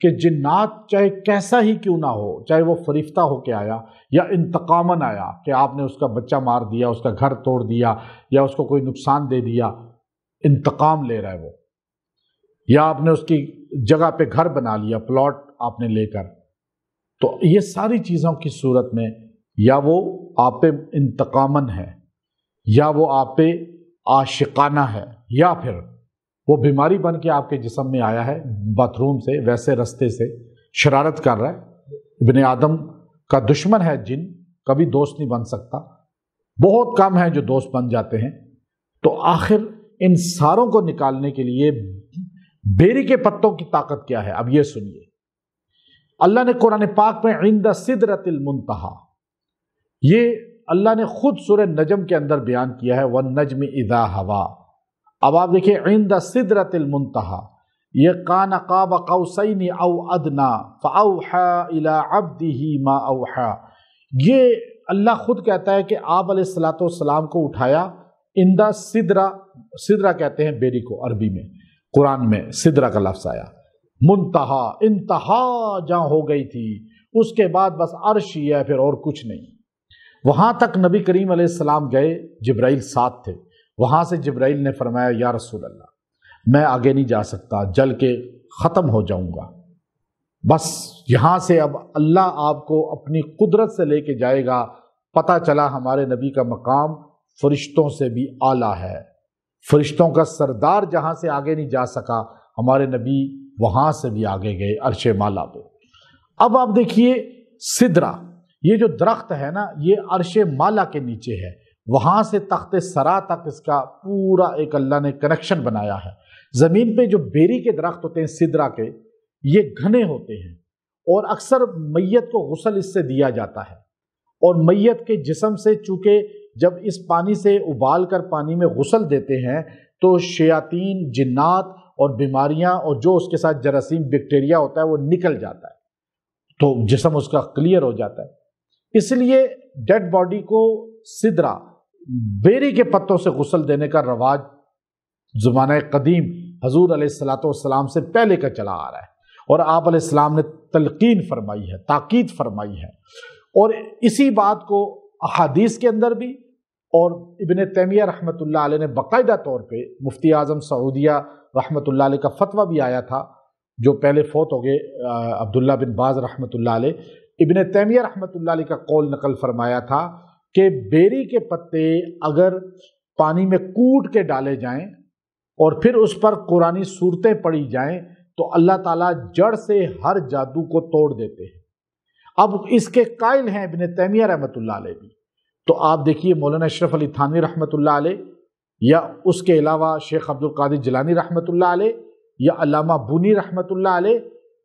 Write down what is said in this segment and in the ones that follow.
کہ جنات چاہے کیسا ہی کیوں نہ ہو، چاہے وہ فریفتہ ہو کے آیا یا انتقاماً آیا کہ آپ نے اس کا بچہ مار دیا، اس کا گھر توڑ دیا یا اس کو کوئی نقصان دے دیا، انتقام لے رہا ہے وہ، یا آپ نے اس کی جگہ پہ گھر بنا لیا، پلاٹ آپ نے لے کر، تو یہ ساری چیزوں کی صورت میں یا وہ آپ پہ انتقاماً ہے، یا وہ آپ پہ عاشقانہ ہے، یا پھر وہ بیماری بن کے آپ کے جسم میں آیا ہے باتھ روم سے، ویسے رستے سے شرارت کر رہا ہے۔ ابن آدم کا دشمن ہے جن، کبھی دوست نہیں بن سکتا، بہت کم ہیں جو دوست بن جاتے ہیں۔ تو آخر ان ساروں کو نکالنے کے لیے بیری کے پتوں کی طاقت کیا ہے؟ اب یہ سنیے، اللہ نے قرآن پاک میں عند سدرۃ المنتہا، یہ اللہ نے خود سورہ نجم کے اندر بیان کیا ہے، والنجم اذا ہوا۔ اب آپ دیکھیں عند سدرۃ المنتہا، یہ کان قاب قوسین او ادنا فاوحى الى عبده ما اوحى، یہ اللہ خود کہتا ہے کہ آپ علیہ الصلوۃ والسلام کو اٹھایا عند سدرہ، سدرہ کہتے ہیں بیری کو عربی میں، قرآن میں سدرہ کا لفظ آیا، منتہا انتہا جہاں ہو گئی تھی، اس کے بعد بس عرش ہی ہے، پھر اور کچھ نہیں۔ وہاں تک نبی کریم علیہ السلام گئے، جبرائیل ساتھ تھے، وہاں سے جبرائیل نے فرمایا یا رسول اللہ میں آگے نہیں جا سکتا، جل کے ختم ہو جاؤں گا، بس یہاں سے اب اللہ آپ کو اپنی قدرت سے لے کے جائے گا۔ پتہ چلا ہمارے نبی کا مقام فرشتوں سے بھی اعلیٰ ہے، فرشتوں کا سردار جہاں سے آگے نہیں جا سکا، ہمارے نبی وہاں سے بھی آگے گئے عرش مالا پہ۔ اب آپ دیکھیے سدرہ، یہ جو درخت ہے نا، یہ عرش مالا کے نیچے ہے، وہاں سے تخت سرا تک اس کا پورا ایک اللہ نے کنیکشن بنایا ہے۔ زمین پہ جو بیری کے درخت ہوتے ہیں سدرہ کے، یہ گھنے ہوتے ہیں، اور اکثر میت کو غسل اس سے دیا جاتا ہے، اور میت کے جسم سے چونکہ جب اس پانی سے ابال کر پانی میں غسل دیتے ہیں تو شیاطین، جنات اور بیماریاں اور جو اس کے ساتھ جراثیم بیکٹیریا ہوتا ہے وہ نکل جاتا ہے، تو جسم اس کا کلیئر ہو جاتا ہے۔ اس لیے ڈیڈ باڈی کو سدرہ، بیری کے پتوں سے غسل دینے کا رواج زمانہ قدیم حضور علیہ الصلوۃ والسلام سے پہلے کا چلا آ رہا ہے، اور آپ علیہ السلام نے تلقین فرمائی ہے، تاکید فرمائی ہے، اور اسی بات کو احادیث کے اندر بھی، اور ابن تیمیہ رحمۃ اللہ علیہ نے باقاعدہ طور پہ، مفتی اعظم سعودیہ رحمۃ اللہ علیہ کا فتویٰ بھی آیا تھا جو پہلے فوت ہو گئے، عبداللہ بن باز رحمۃ اللہ علیہ، ابن تیمیہ رحمۃ اللہ علیہ کا قول نقل فرمایا تھا کہ بیری کے پتے اگر پانی میں کوٹ کے ڈالے جائیں اور پھر اس پر قرآنی صورتیں پڑھی جائیں تو اللہ تعالیٰ جڑ سے ہر جادو کو توڑ دیتے ہیں۔ اب اس کے قائل ہیں ابن تیمیہ رحمۃ اللہ علیہ بھی، تو آپ دیکھیے مولانا اشرف علی تھانوی رحمۃ اللہ علیہ، یا اس کے علاوہ شیخ عبد القادر جیلانی رحمۃ اللہ علیہ، یا علامہ بونی رحمۃ اللہ علیہ،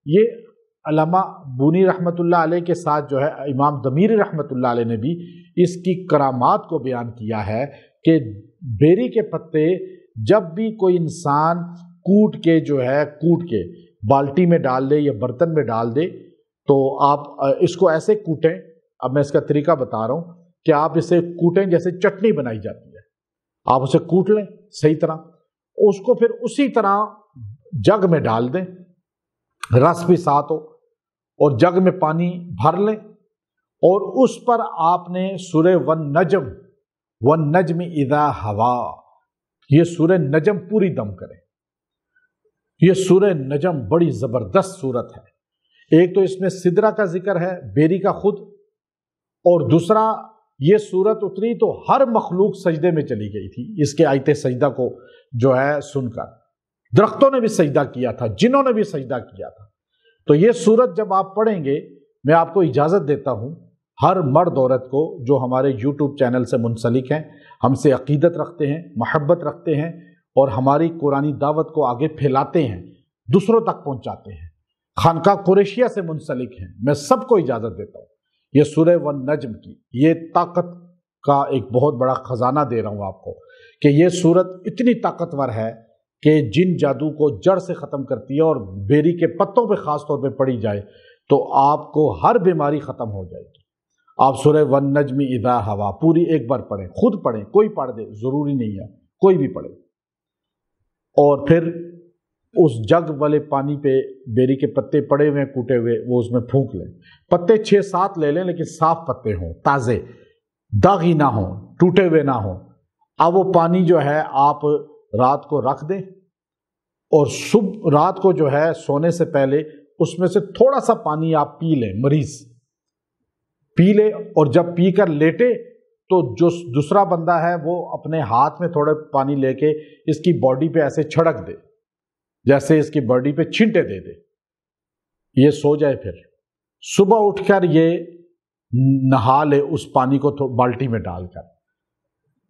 یہ علامہ بونی رحمۃ اللہ علیہ کے ساتھ جو ہے امام دمیری رحمۃ اللہ علیہ نے بھی اس کی کرامات کو بیان کیا ہے کہ بیری کے پتے جب بھی کوئی انسان کوٹ کے بالٹی میں ڈال دے یا برتن میں ڈال دے تو آپ اس کو ایسے کوٹیں، اب میں اس کا طریقہ بتا رہا ہوں کہ آپ اسے کوٹیں جیسے چٹنی بنائی جاتی ہے، آپ اسے کوٹ لیں صحیح طرح، اس کو پھر اسی طرح جگ میں ڈال دیں، رس بھی ساتھ ہو، اور جگ میں پانی بھر لیں، اور اس پر آپ نے سورہ والنجم، والنجم اذا ہوا، یہ سورہ نجم پوری دم کریں۔ یہ سورہ نجم بڑی زبردست سورت ہے، ایک تو اس میں سدرہ کا ذکر ہے، بیری کا خود، اور دوسرا یہ سورت اتری تو ہر مخلوق سجدے میں چلی گئی تھی اس کے آیت سجدہ کو جو ہے سن کر، درختوں نے بھی سجدہ کیا تھا، جنوں نے بھی سجدہ کیا تھا۔ تو یہ سورت جب آپ پڑھیں گے، میں آپ کو اجازت دیتا ہوں ہر مرد عورت کو جو ہمارے یوٹیوب چینل سے منسلک ہیں، ہم سے عقیدت رکھتے ہیں، محبت رکھتے ہیں، اور ہماری قرآنی دعوت کو آگے پھیلاتے ہیں، دوسروں تک پہنچاتے ہیں، خانقاہ قریشیہ سے منسلک ہیں، میں سب کو اجازت دیتا ہوں یہ سورہ والنجم کی یہ طاقت کا ایک بہت بڑا خزانہ دے رہا ہوں آپ کو کہ یہ سورت اتنی طاقتور ہے کہ جن جادو کو جڑ سے ختم کرتی ہے، اور بیری کے پتوں پہ خاص طور پہ پڑھی جائے تو آپ کو ہر بیماری ختم ہو جائے گی۔ آپ سورہ والنجم اذا ہوا پوری ایک بار پڑھیں، خود پڑھیں، کوئی پڑھ دے، ضروری نہیں ہے کوئی بھی پڑھے، اور پھر اس جگ والے پانی پہ بیری کے پتے پڑے ہوئے کوٹے ہوئے وہ اس میں پھونک لیں. پتے 6-7 لے لیں لیکن صاف پتے ہوں، تازے، داغی نہ ہوں، ٹوٹے ہوئے نہ ہوں. اب وہ پانی جو ہے آپ رات کو رکھ دیں اور صبح رات کو جو ہے سونے سے پہلے اس میں سے تھوڑا سا پانی آپ پی لیں. مریض پی لے اور جب پی کر لیٹے تو جو دوسرا بندہ ہے وہ اپنے ہاتھ میں تھوڑا پانی لے کے اس کی باڈی پہ ایسے چھڑک دے، جیسے اس کی باڈی پہ چھینٹے دے دے. یہ سو جائے. پھر صبح اٹھ کر یہ نہا لے اس پانی کو بالٹی میں ڈال کر.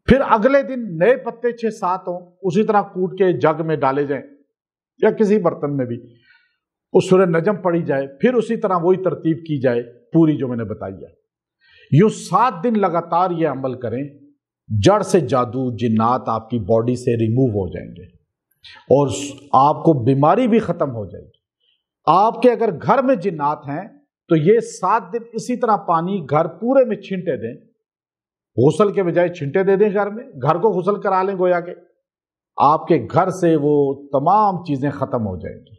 پھر اگلے دن نئے پتے 6-7 ہوں اسی طرح کوٹ کے جگ میں ڈالے جائیں یا کسی برتن میں بھی، اس سورہ نجم پڑھی جائے. پھر اسی طرح وہی ترتیب کی جائے پوری جو میں نے بتائی ہے. یوں 7 دن لگاتار یہ عمل کریں، جڑ سے جادو جنات آپ کی باڈی سے ریموو ہو جائیں گے اور آپ کو بیماری بھی ختم ہو جائے گی. آپ کے اگر گھر میں جنات ہیں تو یہ 7 دن اسی طرح پانی گھر پورے میں چھینٹے دیں. غسل کے بجائے چھینٹے دے دیں گھر میں، گھر کو غسل کرا لیں گویا کہ آپ کے گھر سے وہ تمام چیزیں ختم ہو جائیں گی.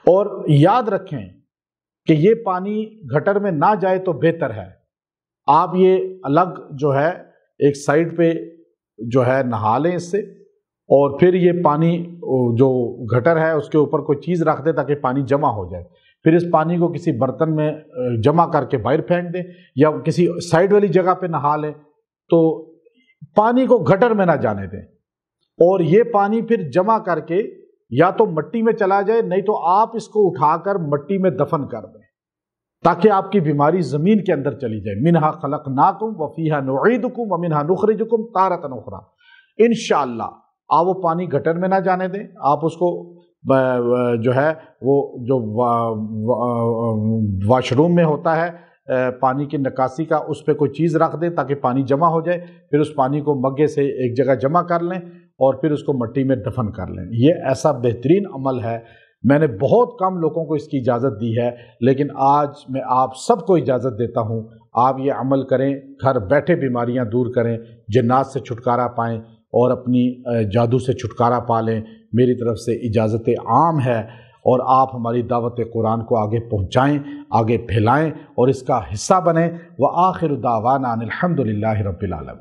اور یاد رکھیں کہ یہ پانی گٹر میں نہ جائے تو بہتر ہے. آپ یہ الگ جو ہے ایک سائڈ پہ جو ہے نہا لیں اس سے، اور پھر یہ پانی جو گٹر ہے اس کے اوپر کوئی چیز رکھ دیں تاکہ پانی جمع ہو جائے. پھر اس پانی کو کسی برتن میں جمع کر کے باہر پھینک دیں یا کسی سائڈ والی جگہ پہ نہا لیں، تو پانی کو گٹر میں نہ جانے دیں. اور یہ پانی پھر جمع کر کے یا تو مٹی میں چلا جائے، نہیں تو آپ اس کو اٹھا کر مٹی میں دفن کر دیں تاکہ آپ کی بیماری زمین کے اندر چلی جائے. منہا خلقناکم وفیہا نعیدکم ومنہا نخرجکم تارۃ اخری. انشاءاللہ آپ وہ پانی گٹر میں نہ جانے دیں. آپ اس کو جو ہے وہ جو واش روم میں ہوتا ہے پانی کی نکاسی کا، اس پہ کوئی چیز رکھ دیں تاکہ پانی جمع ہو جائے. پھر اس پانی کو مگے سے ایک جگہ جمع کر لیں اور پھر اس کو مٹی میں دفن کر لیں. یہ ایسا بہترین عمل ہے. میں نے بہت کم لوگوں کو اس کی اجازت دی ہے، لیکن آج میں آپ سب کو اجازت دیتا ہوں. آپ یہ عمل کریں، گھر بیٹھے بیماریاں دور کریں، جنات سے چھٹکارا پائیں اور اپنی جادو سے چھٹکارا پا لیں. میری طرف سے اجازت عام ہے، اور آپ ہماری دعوت قرآن کو آگے پہنچائیں، آگے پھیلائیں اور اس کا حصہ بنیں. وآخر دعوانا ان الحمد للہ رب العالمین.